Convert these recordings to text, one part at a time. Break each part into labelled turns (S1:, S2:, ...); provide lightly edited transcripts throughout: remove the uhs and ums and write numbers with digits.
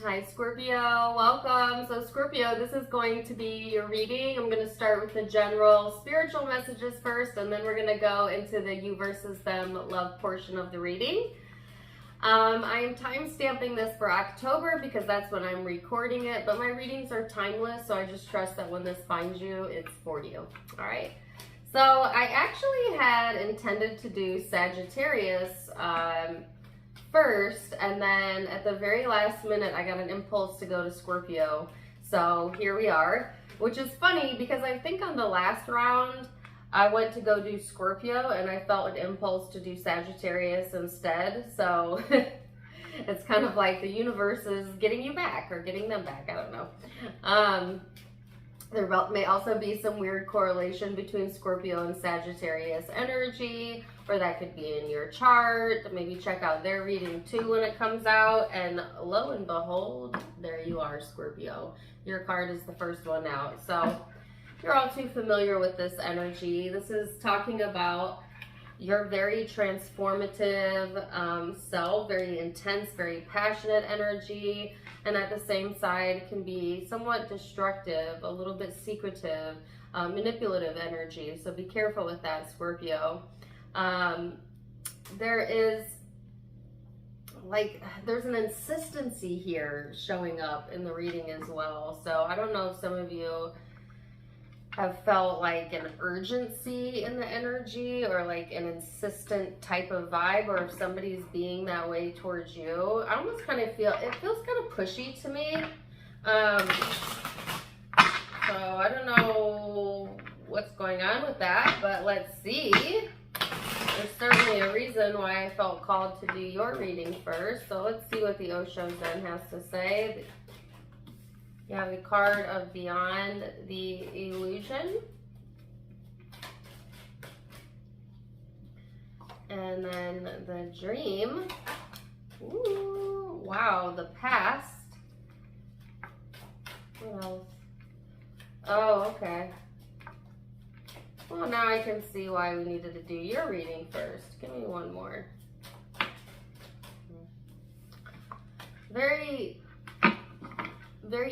S1: Hi Scorpio, welcome. So Scorpio, this is going to be your reading. I'm going to start with the general spiritual messages first, and then we're going to go into the you versus them love portion of the reading. I am time stamping this for October because that's when I'm recording it, but my readings are timeless, so I just trust that when this finds you, it's for you. All right. So I actually had intended to do Sagittarius first, and then at the very last minute I got an impulse to go to Scorpio, so here we are, which is funny because I think on the last round I went to go do Scorpio and I felt an impulse to do Sagittarius instead, so it's kind of like the universe is getting you back or getting them back, I don't know. There may also be some weird correlation between Scorpio and Sagittarius energy, or that could be in your chart. Maybe check out their reading too when it comes out. And lo and behold, there you are, Scorpio. Your card is the first one out. So you're all too familiar with this energy. This is talking about your very transformative self, very intense, very passionate energy. And at the same side can be somewhat destructive, a little bit secretive, manipulative energy. So be careful with that, Scorpio. There's an insistency here showing up in the reading as well. So I don't know if some of you have felt like an urgency in the energy or like an insistent type of vibe, or if somebody's being that way towards you. I almost kind of feel, it feels kind of pushy to me. So I don't know what's going on with that, but let's see. There's certainly a reason why I felt called to do your reading first. So let's see what the Osho Zen has to say. You have the card of Beyond the Illusion. And then the Dream. Ooh, wow, the Past. What else? Oh, okay. Well, now I can see why we needed to do your reading first. Give me one more. Very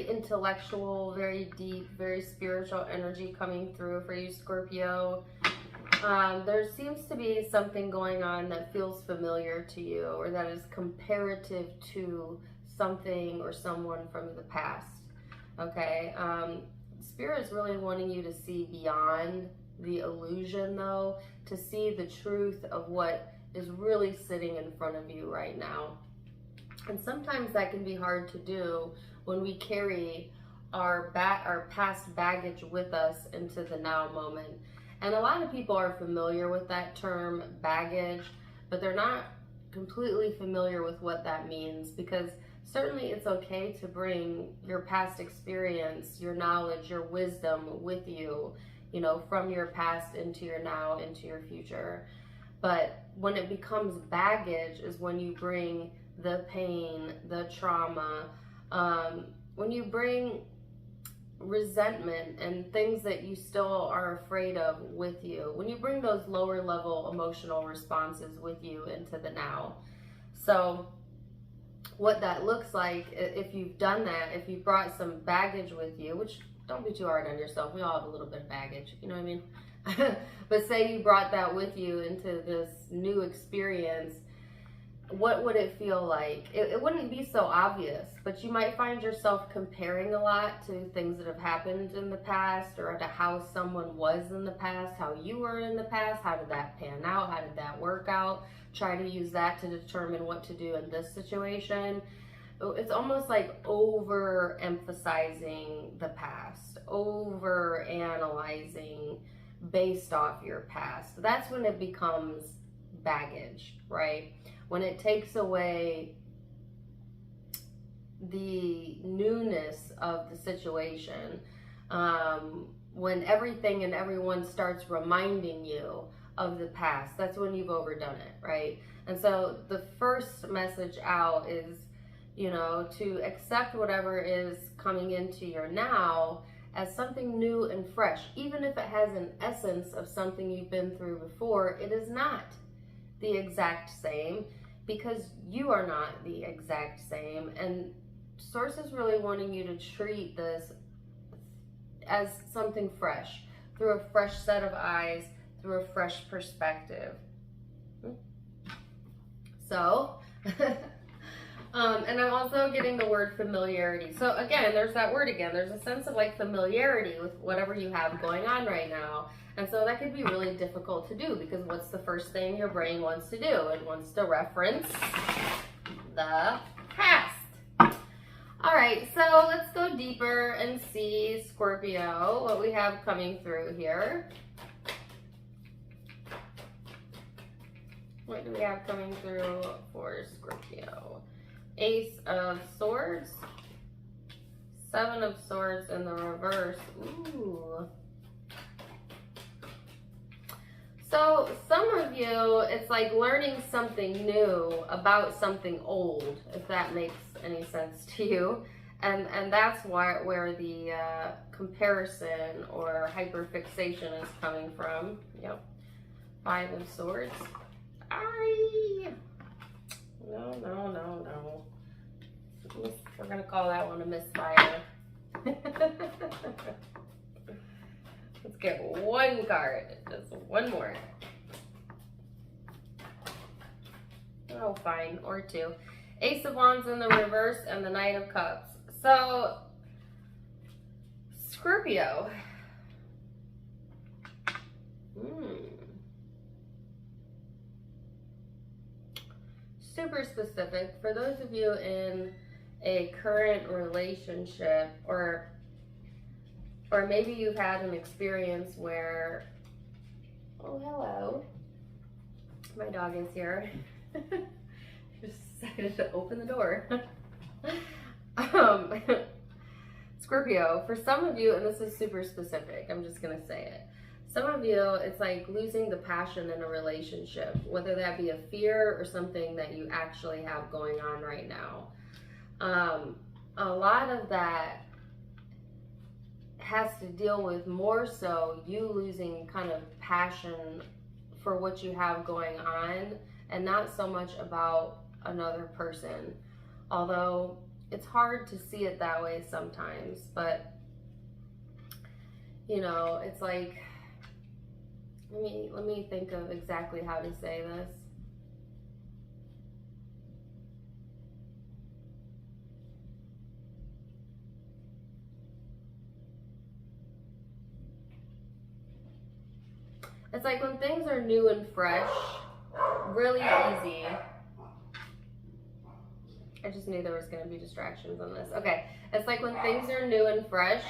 S1: intellectual, very deep, very spiritual energy coming through for you, Scorpio. There seems to be something going on that feels familiar to you, or that is comparative to something or someone from the past. Okay? Spirit is really wanting you to see beyond the illusion, though, to see the truth of what is really sitting in front of you right now. And sometimes that can be hard to do when we carry our past baggage with us into the now moment. And a lot of people are familiar with that term, baggage, but they're not completely familiar with what that means, because certainly it's okay to bring your past experience, your knowledge, your wisdom with you, you know, from your past into your now, into your future. But when it becomes baggage is when you bring the pain, the trauma, when you bring resentment and things that you still are afraid of with you, when you bring those lower level emotional responses with you into the now. So what that looks like, if you've done that, if you brought some baggage with you, which don't be too hard on yourself, we all have a little bit of baggage, you know what I mean? But say you brought that with you into this new experience, what would it feel like? It wouldn't be so obvious, but you might find yourself comparing a lot to things that have happened in the past, or to how someone was in the past, how you were in the past, how did that pan out, how did that work out? Try to use that to determine what to do in this situation. It's almost like over-emphasizing the past, over-analyzing based off your past. That's when it becomes baggage, right? When it takes away the newness of the situation, when everything and everyone starts reminding you of the past, that's when you've overdone it, right? And so the first message out is, you know, to accept whatever is coming into your now as something new and fresh. Even if it has an essence of something you've been through before, it is not the exact same, because you are not the exact same. And Source is really wanting you to treat this as something fresh, through a fresh set of eyes, through a fresh perspective. So, and I'm also getting the word familiarity. So again, there's that word again. There's a sense of like familiarity with whatever you have going on right now. And so that could be really difficult to do, because what's the first thing your brain wants to do? It wants to reference the past. All right, so let's go deeper and see, Scorpio, what we have coming through here. What do we have coming through for Scorpio? Ace of Swords, Seven of Swords in the reverse. Ooh. So some of you, it's like learning something new about something old, if that makes any sense to you. And that's where the comparison or hyperfixation is coming from. Yep. Five of Swords. No. We're going to call that one a misfire. Let's get one card, just one more. Oh, fine, or two. Ace of Wands in the reverse and the Knight of Cups. So, Scorpio. Super specific. For those of you in a current relationship, or maybe you've had an experience where, oh, hello, my dog is here. Just decided to open the door. Scorpio, for some of you, and this is super specific, I'm just going to say it. Some of you, it's like losing the passion in a relationship, whether that be a fear or something that you actually have going on right now. A lot of that has to deal with more so you losing kind of passion for what you have going on, and not so much about another person. Although it's hard to see it that way sometimes, but you know, it's like, let me think of exactly how to say this. It's like when things are new and fresh, really easy. I just knew there was going to be distractions on this. Okay, it's like when things are new and fresh,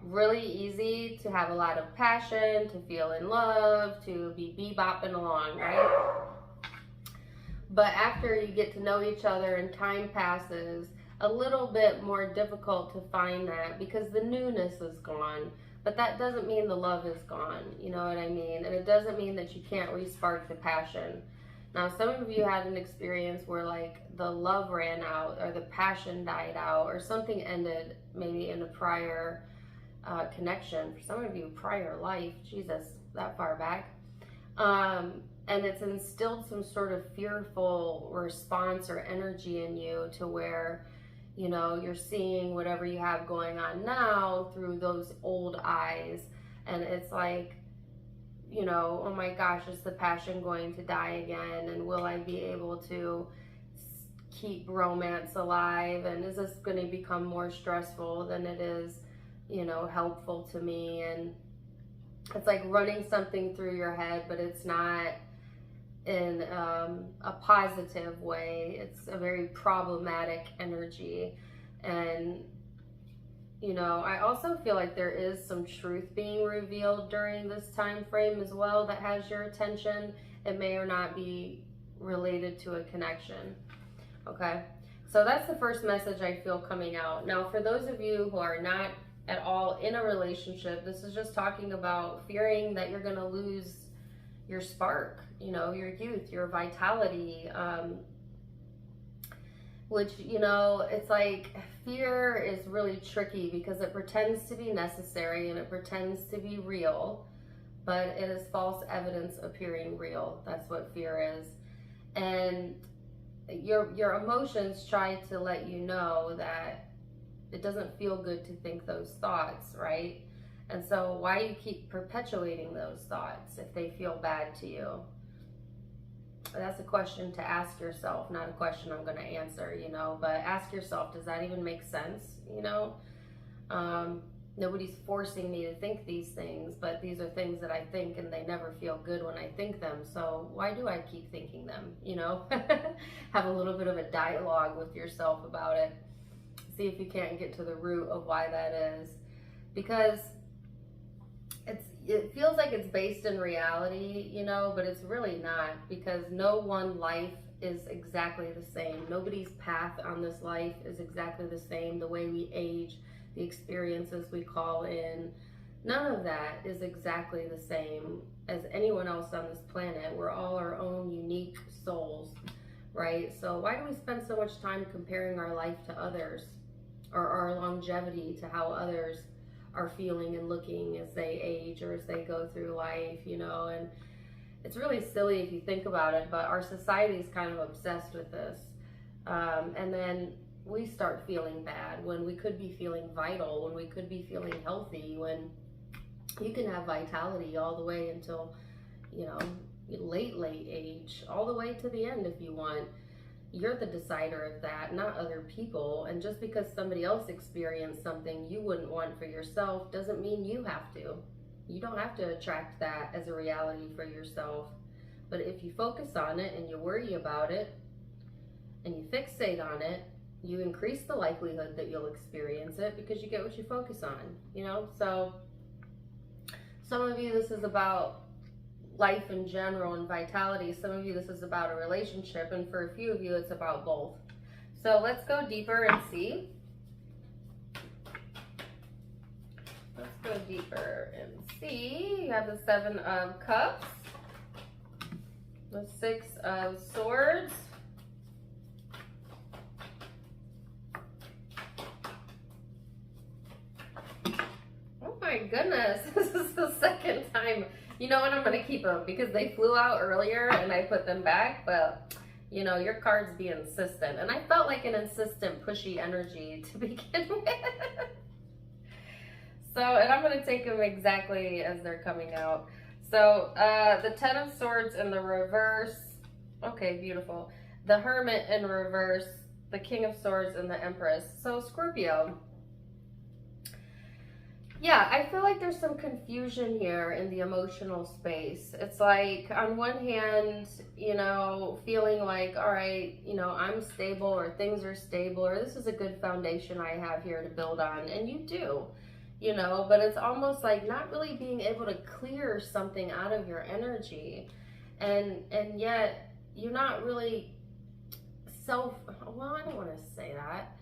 S1: really easy to have a lot of passion, to feel in love, to be bebopping along, right? But after you get to know each other and time passes, a little bit more difficult to find that because the newness is gone. But that doesn't mean the love is gone, you know what I mean? And it doesn't mean that you can't re-spark the passion. Now, some of you had an experience where like the love ran out or the passion died out or something ended maybe in a prior connection. For some of you, prior life, Jesus, that far back. And it's instilled some sort of fearful response or energy in you to where, you know, you're seeing whatever you have going on now through those old eyes. And it's like, you know, oh my gosh, is the passion going to die again? And will I be able to keep romance alive? And is this going to become more stressful than it is, you know, helpful to me? And it's like running something through your head, but it's not in a positive way. It's a very problematic energy. And you know, I also feel like there is some truth being revealed during this time frame as well that has your attention. It may or not be related to a connection. Okay, so that's the first message I feel coming out. Now, for those of you who are not at all in a relationship, this is just talking about fearing that you're going to lose your spark, you know, your youth, your vitality, which, you know, it's like fear is really tricky because it pretends to be necessary and it pretends to be real, but it is false evidence appearing real. That's what fear is. And your emotions try to let you know that It doesn't feel good to think those thoughts, right? And so why do you keep perpetuating those thoughts if they feel bad to you? That's a question to ask yourself, not a question I'm going to answer, you know, but ask yourself, does that even make sense? You know, nobody's forcing me to think these things, but these are things that I think and they never feel good when I think them. So why do I keep thinking them? You know, have a little bit of a dialogue with yourself about it. See if you can't get to the root of why that is, because it feels like it's based in reality, you know, but it's really not, because no one life is exactly the same. Nobody's path on this life is exactly the same. The way we age, the experiences we call in, none of that is exactly the same as anyone else on this planet. We're all our own unique souls, right? So why do we spend so much time comparing our life to others, or our longevity to how others are feeling and looking as they age or as they go through life, you know? And it's really silly if you think about it, but our society is kind of obsessed with this. And then we start feeling bad when we could be feeling vital, when we could be feeling healthy, when you can have vitality all the way until, you know, late age, all the way to the end if you want. You're the decider of that, not other people. And just because somebody else experienced something you wouldn't want for yourself doesn't mean you have to. You don't have to attract that as a reality for yourself. But if you focus on it and you worry about it and you fixate on it, you increase the likelihood that you'll experience it, because you get what you focus on, you know? So some of you, this is about life in general and vitality. Some of you, this is about a relationship, and for a few of you, it's about both. So let's go deeper and see. Let's go deeper and see. You have the 7 of Cups, the 6 of Swords, oh my goodness, this is the second time. You know what, I'm going to keep them because they flew out earlier and I put them back, but you know, your cards be insistent. And I felt like an insistent, pushy energy to begin with. So, and I'm going to take them exactly as they're coming out. So, the 10 of Swords in the reverse. Okay, beautiful. The Hermit in reverse. The King of Swords and the Empress. So, Scorpio. Yeah, I feel like there's some confusion here in the emotional space. It's like, on one hand, you know, feeling like, all right, you know, I'm stable, or things are stable, or this is a good foundation I have here to build on. And you do, you know, but it's almost like not really being able to clear something out of your energy. And yet you're not really well, I don't want to say that.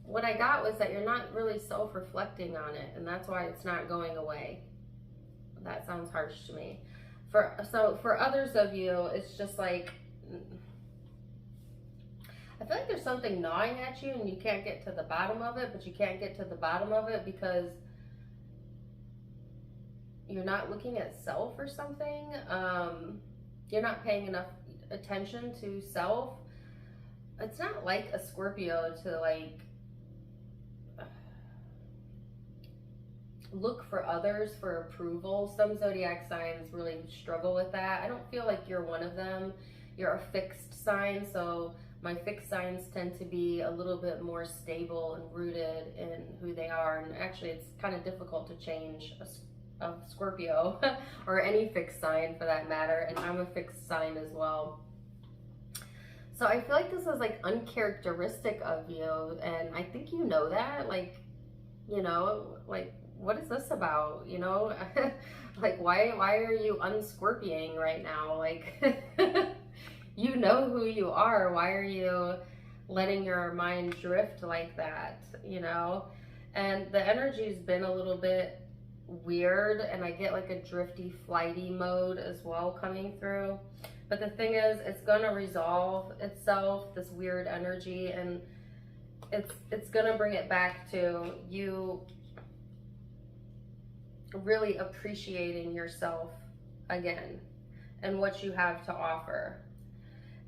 S1: What I got was that you're not really self-reflecting on it, and that's why it's not going away. That sounds harsh to me. So for others of you, it's just like, I feel like there's something gnawing at you and you can't get to the bottom of it, but you can't get to the bottom of it because you're not looking at self or something. You're not paying enough attention to self. It's not like a Scorpio to like look for others for approval. Some zodiac signs really struggle with that. I don't feel like you're one of them. You're a fixed sign, so my fixed signs tend to be a little bit more stable and rooted in who they are. And actually, it's kind of difficult to change a Scorpio or any fixed sign for that matter. And I'm a fixed sign as well. So I feel like this is like uncharacteristic of you, and I think you know that. Like, you know, like, what is this about? You know, like why are you unscorpioning right now? Like, you know who you are. Why are you letting your mind drift like that? You know, and the energy's been a little bit weird, and I get like a drifty, flighty mode as well coming through. But the thing is, it's gonna resolve itself, this weird energy, and it's gonna bring it back to you really appreciating yourself again and what you have to offer.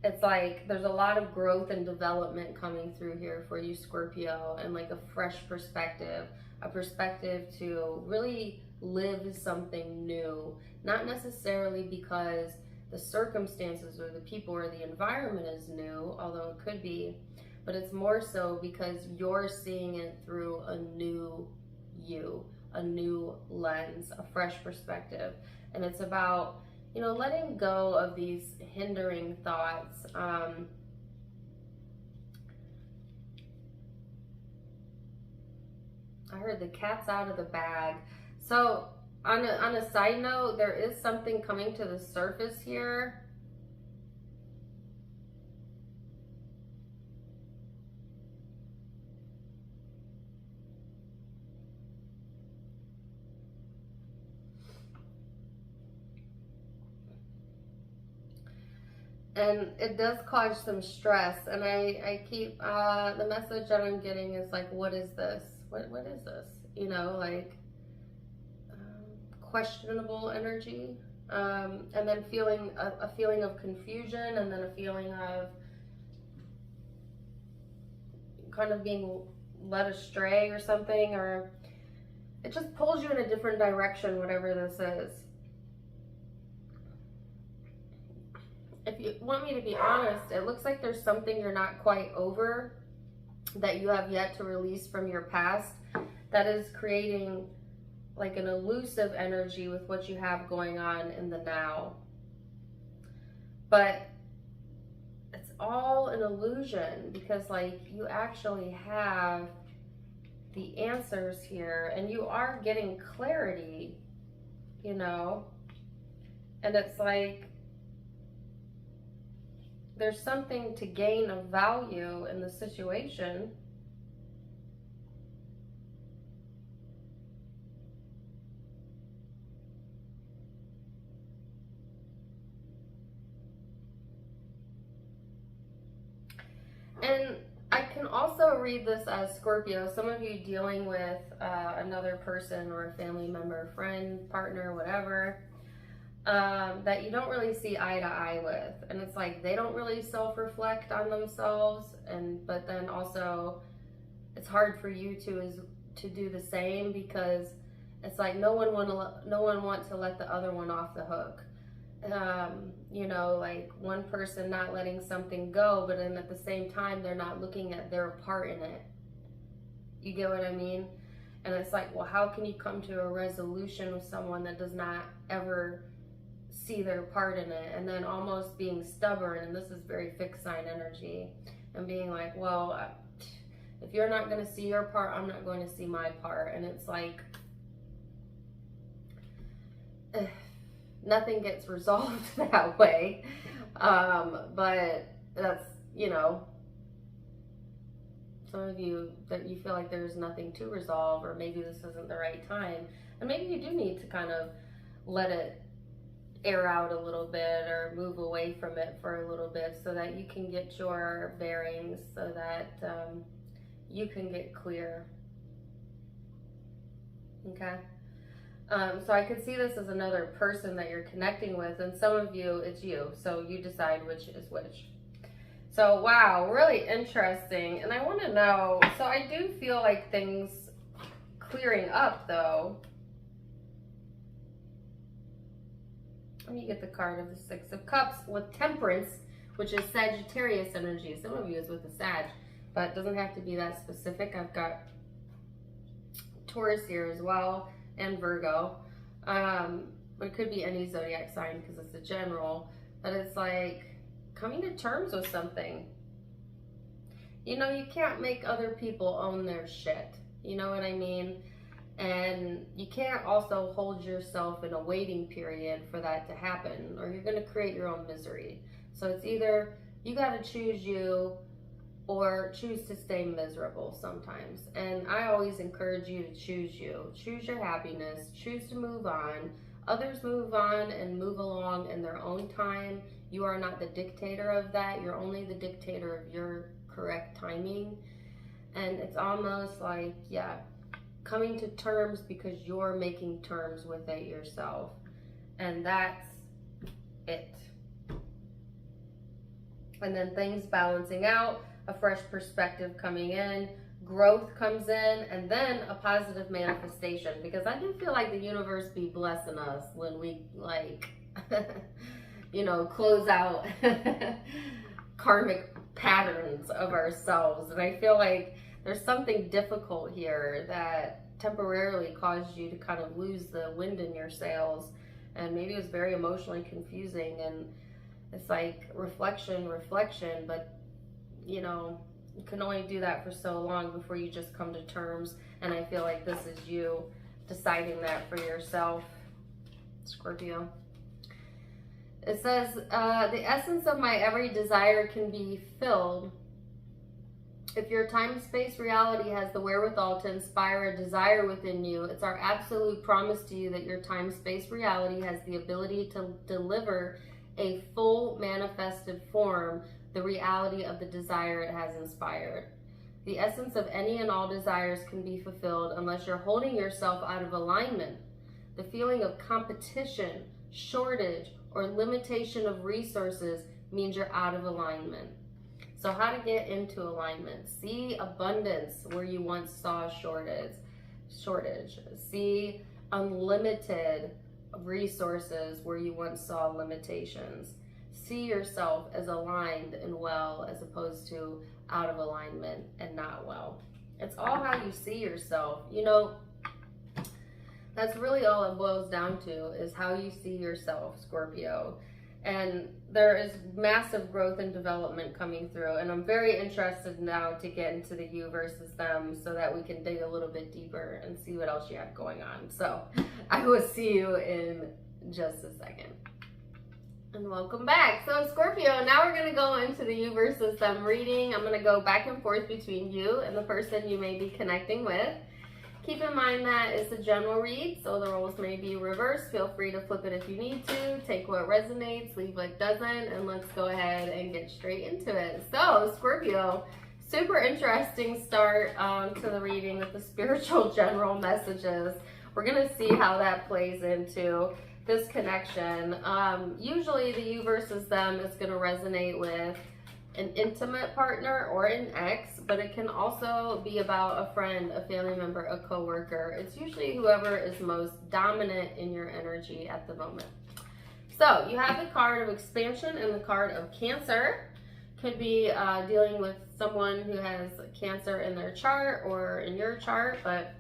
S1: it's like there's a lot of growth and development coming through here for you, Scorpio, and like a fresh perspective, a perspective to really live something new, not necessarily because the circumstances or the people or the environment is new, although it could be, but it's more so because you're seeing it through a new you, a new lens, a fresh perspective. And it's about, you know, letting go of these hindering thoughts. I heard the cat's out of the bag. So on a side note, there is something coming to the surface here. And it does cause some stress. And I keep, the message that I'm getting is like, what is this? What is this? You know, like questionable energy. And then feeling a feeling of confusion, and then a feeling of kind of being led astray or something, or it just pulls you in a different direction, whatever this is. If you want me to be honest, it looks like there's something you're not quite over that you have yet to release from your past that is creating like an elusive energy with what you have going on in the now. But it's all an illusion, because like you actually have the answers here and you are getting clarity, you know, and it's like there's something to gain of value in the situation. And I can also read this as Scorpio, some of you dealing with another person or a family member, friend, partner, whatever, that you don't really see eye to eye with. And it's like they don't really self-reflect on themselves, but then also it's hard for you to do the same, because it's like no one wants to let the other one off the hook. You know, like one person not letting something go, but then at the same time they're not looking at their part in it. You get what I mean? And it's like, well, how can you come to a resolution with someone that does not ever see their part in it? And then almost being stubborn, and this is very fixed sign energy, and being like, well, if you're not going to see your part, I'm not going to see my part. And it's like nothing gets resolved that way. But that's, you know, some of you that you feel like there's nothing to resolve, or maybe this isn't the right time, and maybe you do need to kind of let it air out a little bit or move away from it for a little bit, so that you can get your bearings, so that you can get clear. Okay. So I could see this as another person that you're connecting with, and some of you, it's you. So you decide which is which. So wow, really interesting. And I want to know, so I do feel like things clearing up though. Let me get the card of the Six of Cups with Temperance, which is Sagittarius energy. Some of you is with the Sag, but it doesn't have to be that specific. I've got Taurus here as well, and Virgo, but it could be any zodiac sign because it's a general. But it's like coming to terms with something. You know, you can't make other people own their shit, you know what I mean? And you can't also hold yourself in a waiting period for that to happen, or you're going to create your own misery. So it's either you got to choose you, or choose to stay miserable sometimes. And I always encourage you to choose you. Choose your happiness. Choose to move on. Others move on and move along in their own time. You are not the dictator of that. You're only the dictator of your correct timing. And it's almost like, yeah, coming to terms because you're making terms with it yourself. And that's it. and then things balancing out, a fresh perspective coming in, growth comes in, and then a positive manifestation, because I do feel like the universe be blessing us when we like you know, close out karmic patterns of ourselves. And I feel like there's something difficult here that temporarily caused you to kind of lose the wind in your sails, and maybe it was very emotionally confusing. And it's like reflection, but you know, you can only do that for so long before you just come to terms. And I feel like this is you deciding that for yourself, Scorpio. It says, the essence of my every desire can be filled. If your time-space reality has the wherewithal to inspire a desire within you, it's our absolute promise to you that your time-space reality has the ability to deliver a full manifested form, the reality of the desire it has inspired. The essence of any and all desires can be fulfilled unless you're holding yourself out of alignment. The feeling of competition, shortage, or limitation of resources means you're out of alignment. So how to get into alignment? See abundance where you once saw shortage. See unlimited resources where you once saw limitations. See yourself as aligned and well, as opposed to out of alignment and not well. It's all how you see yourself. You know, that's really all it boils down to, is how you see yourself, Scorpio. And there is massive growth and development coming through. And I'm very interested now to get into the you versus them, so that we can dig a little bit deeper and see what else you have going on. So I will see you in just a second. And welcome back. So Scorpio, now we're going to go into the you versus them reading. I'm going to go back and forth between you and the person you may be connecting with. Keep in mind that it's a general read, so the roles may be reversed. Feel free to flip it if you need to. Take what resonates, leave what doesn't, and let's go ahead and get straight into it. So Scorpio, super interesting start to the reading with the spiritual general messages. We're going to see how that plays into this connection. Usually the you versus them is going to resonate with an intimate partner or an ex, but it can also be about a friend, a family member, a coworker. It's usually whoever is most dominant in your energy at the moment. So you have the card of expansion and the card of Cancer. Could be dealing with someone who has Cancer in their chart or in your chart, but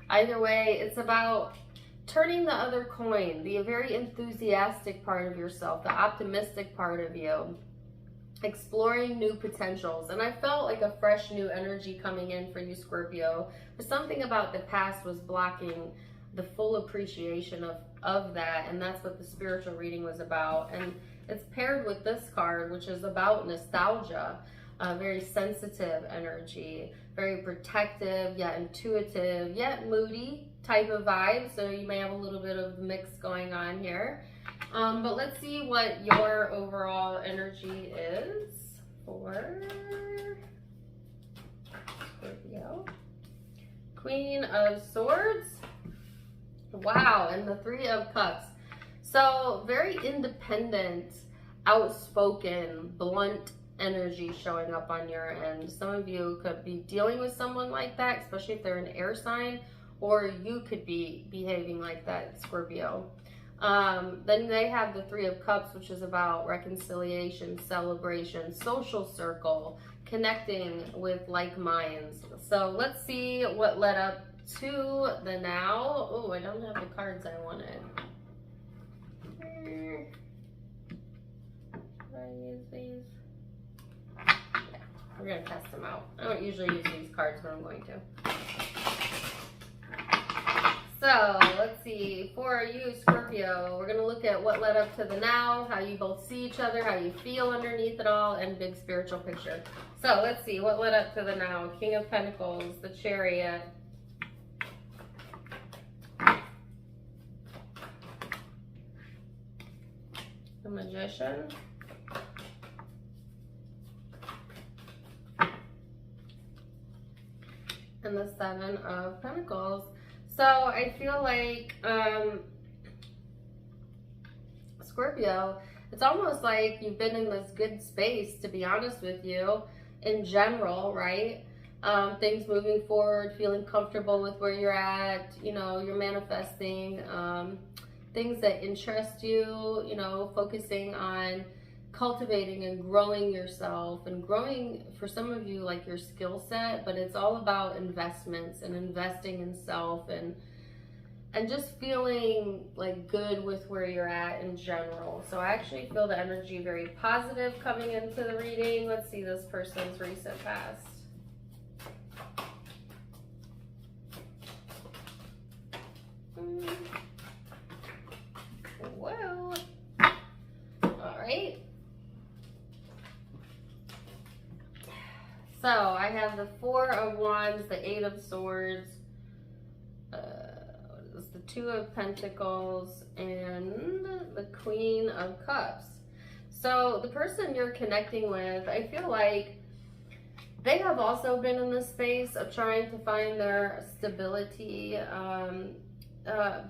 S1: either way, it's about turning the other coin, the very enthusiastic part of yourself, the optimistic part of you, exploring new potentials. And I felt like a fresh new energy coming in for you, Scorpio, but something about the past was blocking the full appreciation of that, and that's what the spiritual reading was about. And it's paired with this card, which is about nostalgia, a very sensitive energy, very protective, yet intuitive, yet moody type of vibe. So you may have a little bit of mix going on here. But let's see what your overall energy is for Scorpio. Queen of Swords. Wow, and the Three of Cups. So very independent, outspoken, blunt energy showing up on your end. Some of you could be dealing with someone like that, especially if they're an air sign, or you could be behaving like that, Scorpio. Then they have the Three of Cups, which is about reconciliation, celebration, social circle, connecting with like minds. So let's see what led up to the now. Oh, I don't have the cards I wanted. Can I use these? Yeah, we're gonna test them out. I don't usually use these cards, but I'm going to. So let's see, for you, Scorpio, we're going to look at what led up to the now, how you both see each other, how you feel underneath it all, and big spiritual picture. So let's see, what led up to the now? King of Pentacles, the Chariot, the Magician, and the Seven of Pentacles. So I feel like Scorpio, it's almost like you've been in this good space, to be honest with you, in general, right? Things moving forward, feeling comfortable with where you're at, you know, you're manifesting things that interest you, you know, focusing on cultivating and growing yourself and growing, for some of you, like your skill set, but it's all about investments and investing in self and just feeling like good with where you're at in general. So I actually feel the energy very positive coming into the reading. Let's see this person's recent past. Whoa. All right. So I have the Four of Wands, the Eight of Swords, the Two of Pentacles, and the Queen of Cups. So the person you're connecting with, I feel like they have also been in this space of trying to find their stability,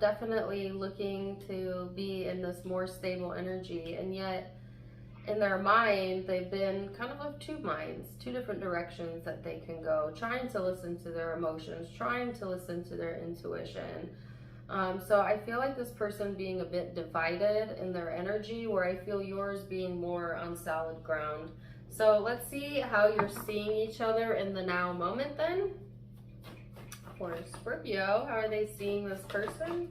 S1: definitely looking to be in this more stable energy, and yet in their mind, they've been kind of two minds, two different directions that they can go, trying to listen to their emotions, trying to listen to their intuition. So I feel like this person being a bit divided in their energy, where I feel yours being more on solid ground. So let's see how you're seeing each other in the now moment then. For Scorpio, how are they seeing this person?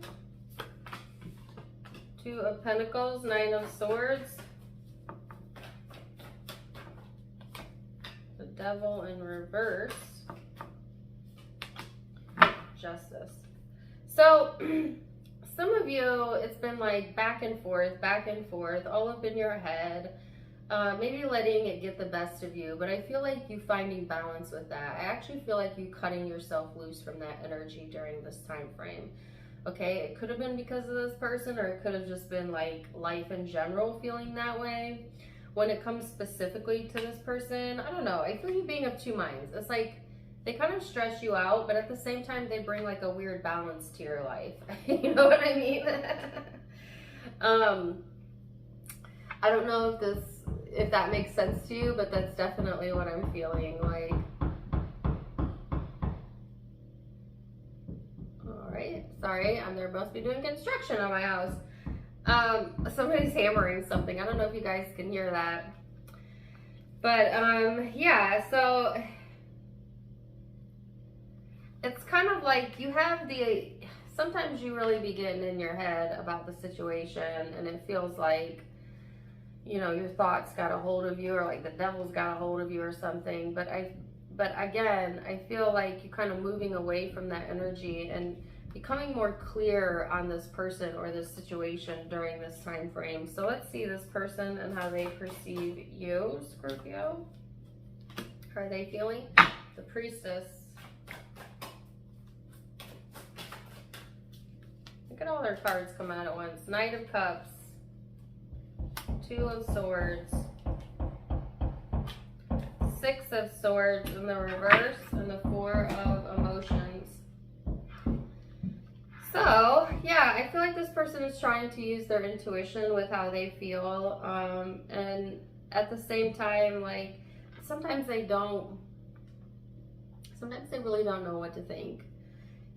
S1: Two of Pentacles, Nine of Swords, the Devil in reverse, Justice. So some of you, it's been like back and forth, all up in your head, maybe letting it get the best of you, but I feel like you finding balance with that. I actually feel like you cutting yourself loose from that energy during this time frame. Okay, it could have been because of this person, or it could have just been like life in general feeling that way. When it comes specifically to this person, I don't know, I feel you being of two minds. It's like they kind of stress you out, but at the same time, they bring like a weird balance to your life. You know what I mean? I don't know if that makes sense to you, but that's definitely what I'm feeling like. All right, sorry, there must be doing construction on my house. Somebody's hammering something. I don't know if you guys can hear that. But yeah, so it's kind of like you have sometimes you really be getting in your head about the situation, and it feels like, you know, your thoughts got a hold of you, or like the devil's got a hold of you or something. But again, I feel like you're kind of moving away from that energy and becoming more clear on this person or this situation during this time frame. So let's see this person and how they perceive you, Scorpio. How are they feeling? The Priestess. Look at all their cards come out at once. Knight of Cups, Two of Swords, Six of Swords in the reverse, and the Four of Emotions. So, yeah, I feel like this person is trying to use their intuition with how they feel, and at the same time, like, sometimes they really don't know what to think.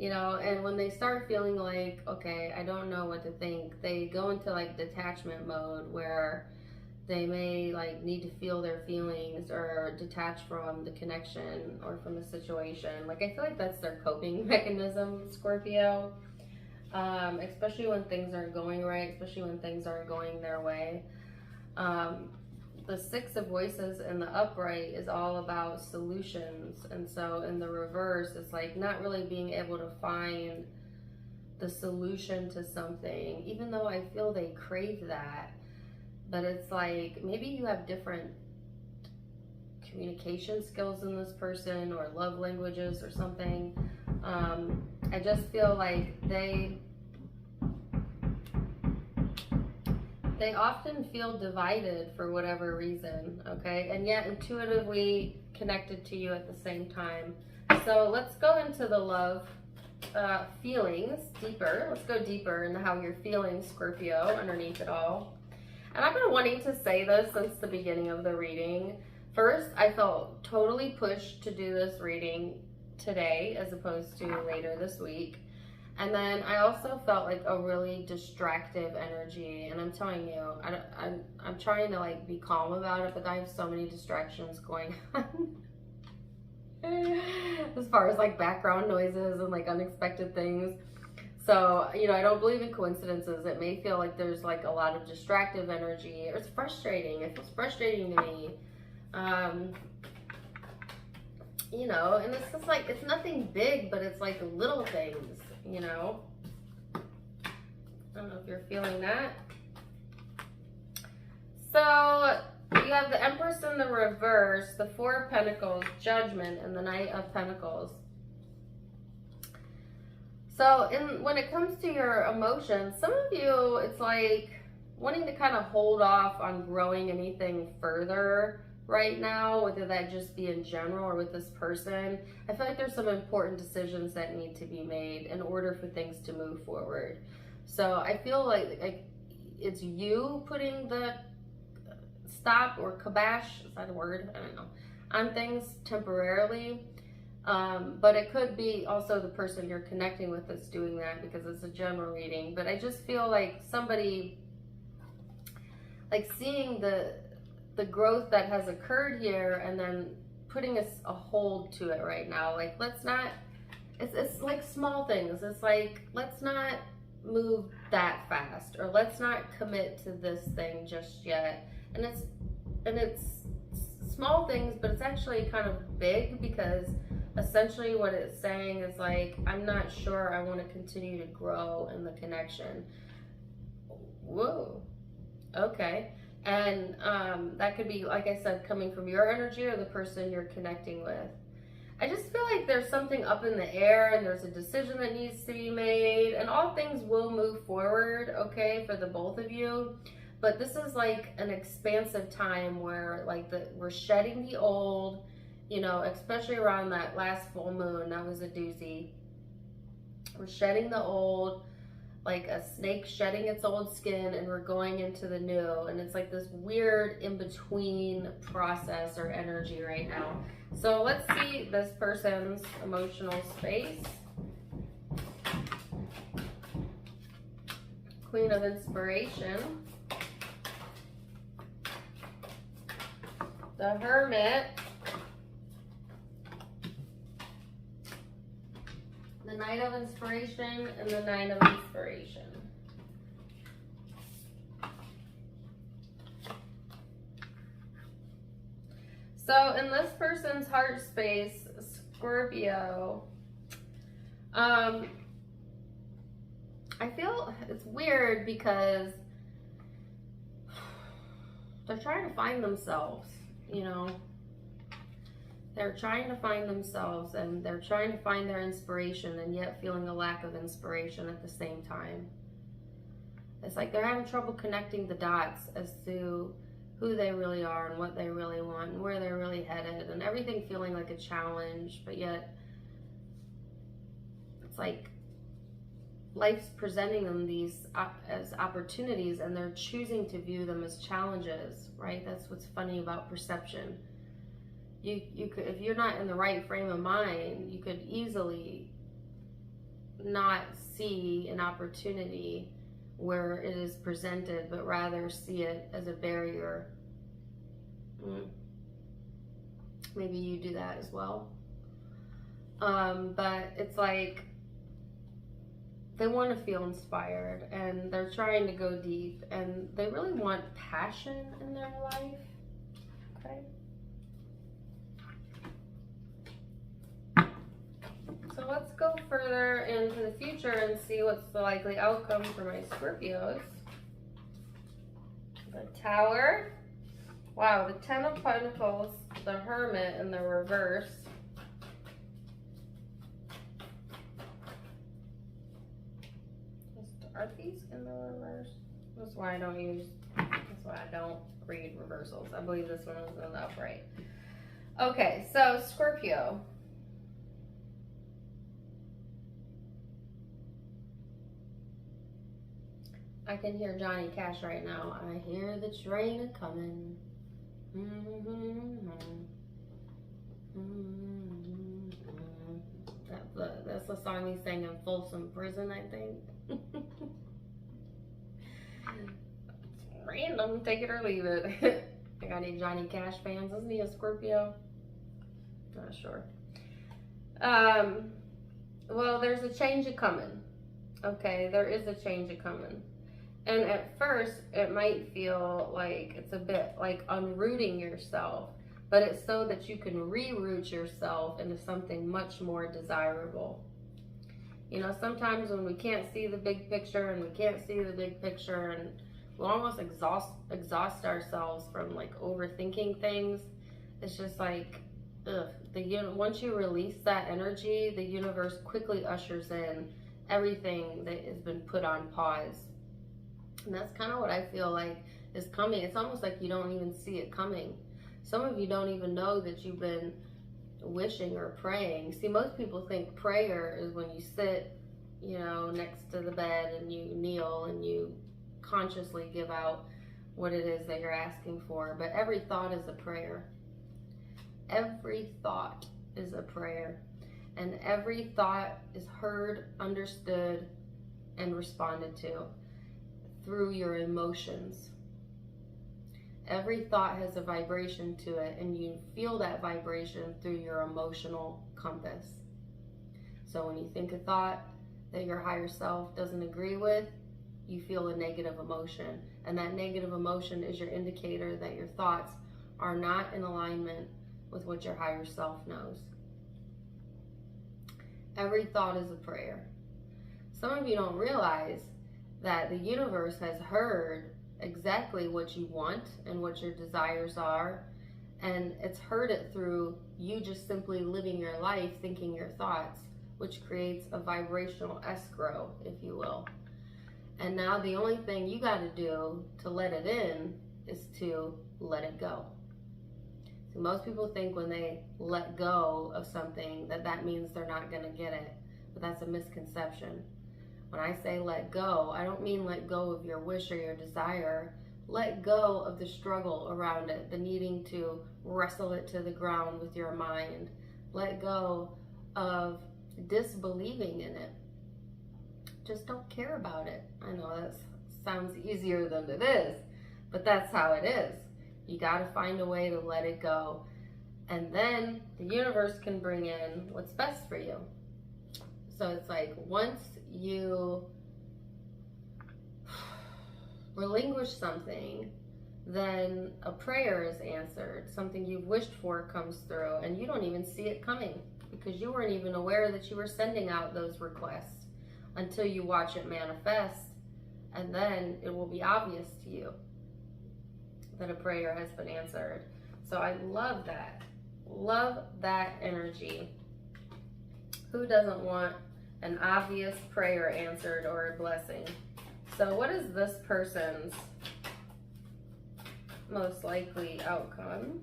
S1: You know, and when they start feeling like, okay, I don't know what to think, they go into like detachment mode, where they may like need to feel their feelings or detach from the connection or from the situation. Like, I feel like that's their coping mechanism, Scorpio, especially when things aren't going right, especially when things aren't going their way. The Six of Voices in the upright is all about solutions. And so in the reverse, it's like not really being able to find the solution to something, even though I feel they crave that. But it's like, maybe you have different communication skills in this person, or love languages or something. I just feel like they often feel divided for whatever reason, okay? And yet intuitively connected to you at the same time. So let's go into the love feelings deeper. Let's go deeper into how you're feeling, Scorpio, underneath it all. And I've been wanting to say this since the beginning of the reading. First, I felt totally pushed to do this reading today as opposed to later this week. And then I also felt like a really distractive energy. And I'm telling you, I'm trying to like be calm about it, but I have so many distractions going on. As far as like background noises and like unexpected things. So, you know, I don't believe in coincidences. It may feel like there's like a lot of distractive energy, or it's frustrating. It feels frustrating to me. You know, and it's just like, it's nothing big, but it's like little things, you know. I don't know if you're feeling that. So you have the Empress in the reverse, the Four of Pentacles, Judgment, and the Knight of Pentacles. So when it comes to your emotions, some of you, it's like wanting to kind of hold off on growing anything further right now, whether that just be in general or with this person. I feel like there's some important decisions that need to be made in order for things to move forward. So I feel like it's you putting the stop or kibosh, is that a word? I don't know, on things temporarily. But it could be also the person you're connecting with that's doing that, because it's a general reading. But I just feel like somebody, like seeing the growth that has occurred here and then putting a hold to it right now. Like, let's not, it's like small things. It's like, let's not move that fast, or let's not commit to this thing just yet. And it's small things, but it's actually kind of big, because essentially what it's saying is like, I'm not sure I want to continue to grow in the connection. Whoa. Okay. And that could be, like I said, coming from your energy or the person you're connecting with. I just feel like there's something up in the air, and there's a decision that needs to be made, and all things will move forward, okay, for the both of you. But this is like an expansive time where like we're shedding the old, you know, especially around that last full moon. That was a doozy. We're shedding the old, like a snake shedding its old skin, and we're going into the new. And it's like this weird in-between process or energy right now. So let's see this person's emotional space. Queen of Inspiration. The Hermit. The Knight of Inspiration and the Nine of Inspiration. So in this person's heart space, Scorpio, I feel it's weird because they're trying to find themselves, you know. They're trying to find themselves, and they're trying to find their inspiration, and yet feeling a lack of inspiration at the same time. It's like they're having trouble connecting the dots as to who they really are and what they really want and where they're really headed, and everything feeling like a challenge, but yet it's like life's presenting them these as opportunities, and they're choosing to view them as challenges, right? That's what's funny about perception. You could, if you're not in the right frame of mind, you could easily not see an opportunity where it is presented, but rather see it as a barrier. Maybe you do that as well. But it's like they want to feel inspired, and they're trying to go deep, and they really want passion in their life. Okay. So let's go further into the future and see what's the likely outcome for my Scorpios. The Tower. Wow, the Ten of Pentacles, the Hermit in the reverse. Are these in the reverse? That's why I don't read reversals. I believe this one was in the upright. Okay, so Scorpio. I can hear Johnny Cash right now. I hear the train a-coming. That's the song he sang in Folsom Prison, I think. Random, take it or leave it. I got any Johnny Cash fans? Isn't he a Scorpio? Not sure. Well, there's a change a-coming. Okay, there is a change a-coming. And at first, it might feel like it's a bit like unrooting yourself, but it's so that you can reroot yourself into something much more desirable. You know, sometimes when we can't see the big picture and we can't see the big picture and we'll almost exhaust ourselves from like overthinking things, it's just like, ugh. Once you release that energy, the universe quickly ushers in everything that has been put on pause. And that's kind of what I feel like is coming. It's almost like you don't even see it coming. Some of you don't even know that you've been wishing or praying. See, most people think prayer is when you sit, you know, next to the bed and you kneel and you consciously give out what it is that you're asking for. But every thought is a prayer. Every thought is a prayer. And every thought is heard, understood, and responded to through your emotions. Every thought has a vibration to it, and you feel that vibration through your emotional compass. So when you think a thought that your higher self doesn't agree with, you feel a negative emotion. And that negative emotion is your indicator that your thoughts are not in alignment with what your higher self knows. Every thought is a prayer. Some of you don't realize that the universe has heard exactly what you want and what your desires are, and it's heard it through you just simply living your life thinking your thoughts, which creates a vibrational escrow, if you will. And now the only thing you got to do to let it in is to let it go. So most people think when they let go of something that means they're not going to get it, but that's a misconception. When I say let go, I don't mean let go of your wish or your desire. Let go of the struggle around it, the needing to wrestle it to the ground with your mind. Let go of disbelieving in it. Just don't care about it. I know that sounds easier than it is, but that's how it is. You got to find a way to let it go. And then the universe can bring in what's best for you. So it's like once you relinquish something, then a prayer is answered. Something you've wished for comes through, and you don't even see it coming because you weren't even aware that you were sending out those requests until you watch it manifest, and then it will be obvious to you that a prayer has been answered. So I love that. Love that energy. Who doesn't want an obvious prayer answered or a blessing? So what is this person's most likely outcome?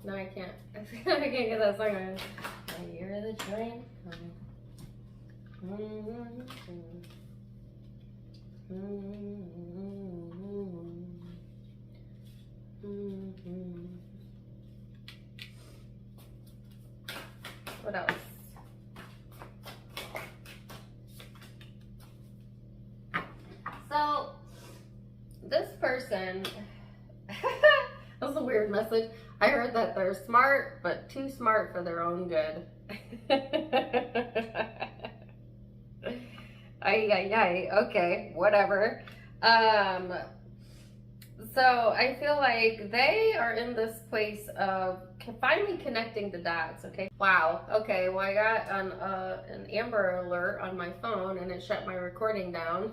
S1: No, I can't. I can't get that song on. I hear the train coming. What else? So, this person, that's a weird message. I heard that they're smart, but too smart for their own good. Ay, okay, whatever. So I feel like they are in this place of finally connecting the dots, okay? Wow, okay, well I got an Amber Alert on my phone and it shut my recording down.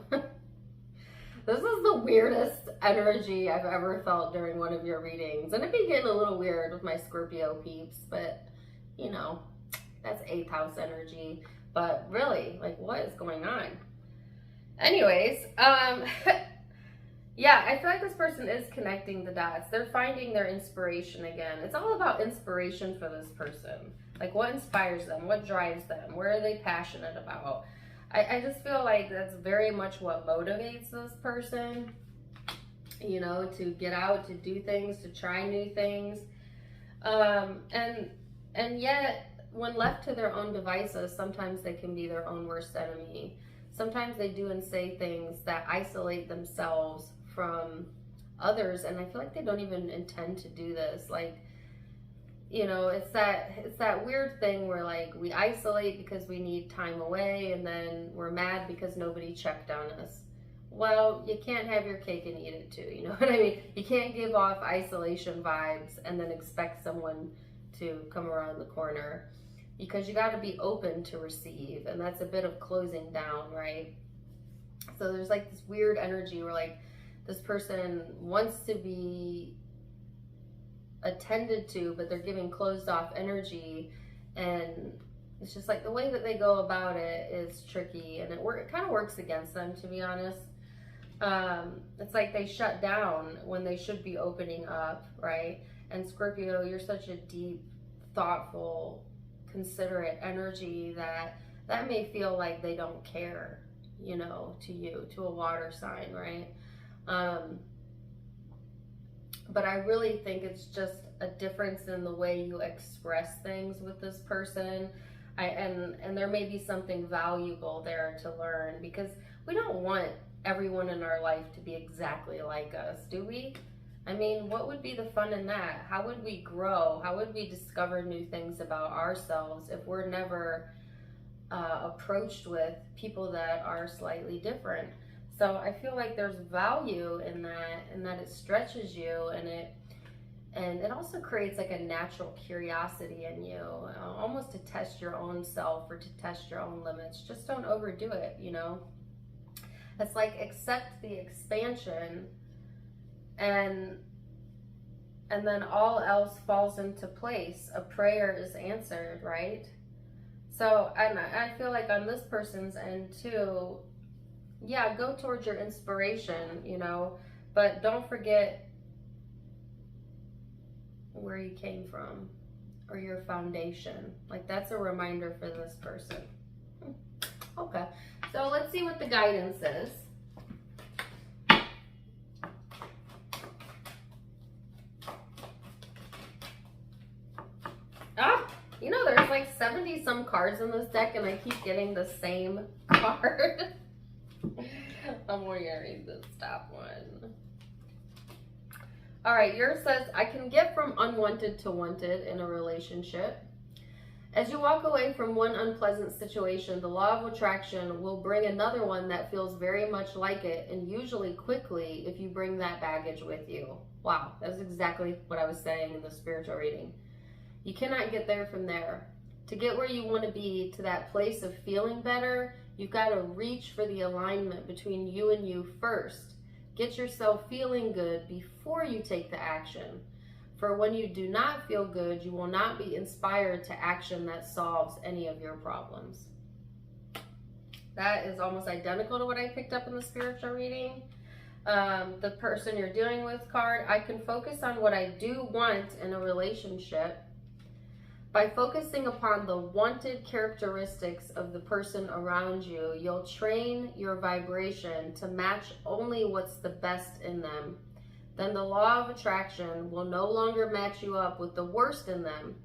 S1: This is the weirdest energy I've ever felt during one of your readings. And it be getting a little weird with my Scorpio peeps, but you know, that's 8th house energy. But really, like what is going on? Anyways, Yeah, I feel like this person is connecting the dots. They're finding their inspiration again. It's all about inspiration for this person. Like, what inspires them? What drives them? Where are they passionate about? I just feel like that's very much what motivates this person, you know, to get out, to do things, to try new things. And yet, when left to their own devices, sometimes they can be their own worst enemy. Sometimes they do and say things that isolate themselves from others, and I feel like they don't even intend to do this. Like, you know, it's that weird thing where, like, we isolate because we need time away, and then we're mad because nobody checked on us. Well, you can't have your cake and eat it too, you know what I mean? You can't give off isolation vibes and then expect someone to come around the corner, because you got to be open to receive, and that's a bit of closing down, right? So there's like this weird energy where, like, this person wants to be attended to, but they're giving closed off energy, and it's just like the way that they go about it is tricky, and it kind of works against them, to be honest. It's like they shut down when they should be opening up, right? And Scorpio, you're such a deep, thoughtful, considerate energy that may feel like they don't care, you know, to you, to a water sign, right? But I really think it's just a difference in the way you express things with this person. And there may be something valuable there to learn, because we don't want everyone in our life to be exactly like us, do we? I mean, what would be the fun in that? How would we grow? How would we discover new things about ourselves if we're never approached with people that are slightly different? So I feel like there's value in that it stretches you, and it also creates like a natural curiosity in you, almost to test your own self or to test your own limits. Just don't overdo it, you know? It's like, accept the expansion, and then all else falls into place. A prayer is answered, right? So, and I feel like on this person's end too, yeah, go towards your inspiration, you know, but don't forget where you came from, or your foundation. Like, that's a reminder for this person. Okay, so let's see what the guidance is. You know, there's like 70 some cards in this deck, and I keep getting the same card. I'm gonna read this top one. All right, yours says, I can get from unwanted to wanted in a relationship. As you walk away from one unpleasant situation, the law of attraction will bring another one that feels very much like it, and usually quickly if you bring that baggage with you. Wow, that's exactly what I was saying in the spiritual reading. You cannot get there from there. To get where you want to be, to that place of feeling better, you've got to reach for the alignment between you and you first. Get yourself feeling good before you take the action. For when you do not feel good, you will not be inspired to action that solves any of your problems. That is almost identical to what I picked up in the spiritual reading. The person you're dealing with card, I can focus on what I do want in a relationship. By focusing upon the wanted characteristics of the person around you, you'll train your vibration to match only what's the best in them. Then the law of attraction will no longer match you up with the worst in them.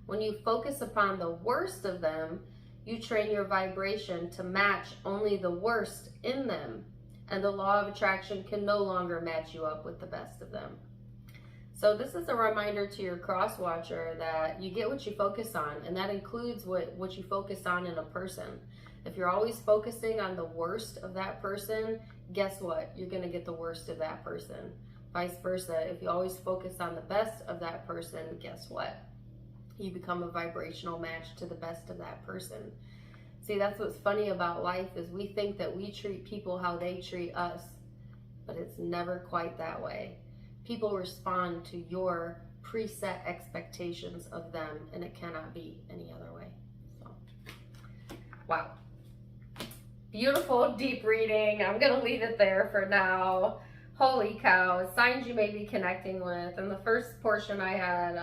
S1: When you focus upon the worst of them, you train your vibration to match only the worst in them. And the law of attraction can no longer match you up with the best of them. So this is a reminder to your cross watcher that you get what you focus on, and that includes what you focus on in a person. If you're always focusing on the worst of that person, guess what? You're going to get the worst of that person. Vice versa, if you always focus on the best of that person, guess what? You become a vibrational match to the best of that person. See, that's what's funny about life, is we think that we treat people how they treat us, but it's never quite that way. People respond to your preset expectations of them, and it cannot be any other way. So, wow. Beautiful, deep reading. I'm going to leave it there for now. Holy cow, signs you may be connecting with. In the first portion I had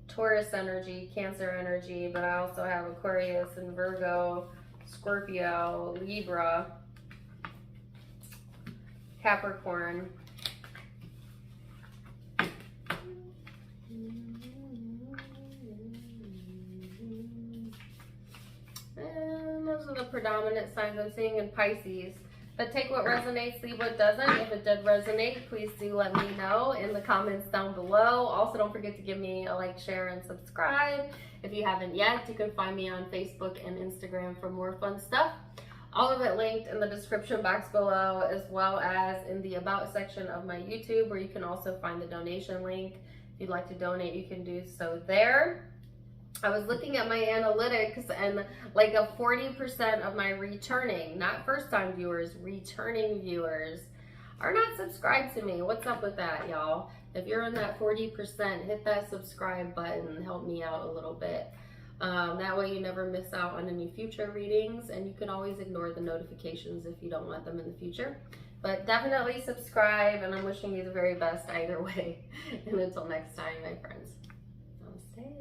S1: Taurus energy, Cancer energy, but I also have Aquarius and Virgo, Scorpio, Libra, Capricorn. And those are the predominant signs I'm seeing in Pisces. But take what resonates, leave what doesn't. If it did resonate, please do let me know in the comments down below. Also, don't forget to give me a like, share, and subscribe. If you haven't yet, you can find me on Facebook and Instagram for more fun stuff. All of it linked in the description box below, as well as in the About section of my YouTube, where you can also find the donation link. If you'd like to donate, you can do so there. I was looking at my analytics, and like a 40% of my returning, not first time viewers, returning viewers are not subscribed to me. What's up with that, y'all? If you're in that 40%, hit that subscribe button. Help me out a little bit. That way you never miss out on any future readings, and you can always ignore the notifications if you don't want them in the future. But definitely subscribe, and I'm wishing you the very best either way. And until next time, my friends, namaste.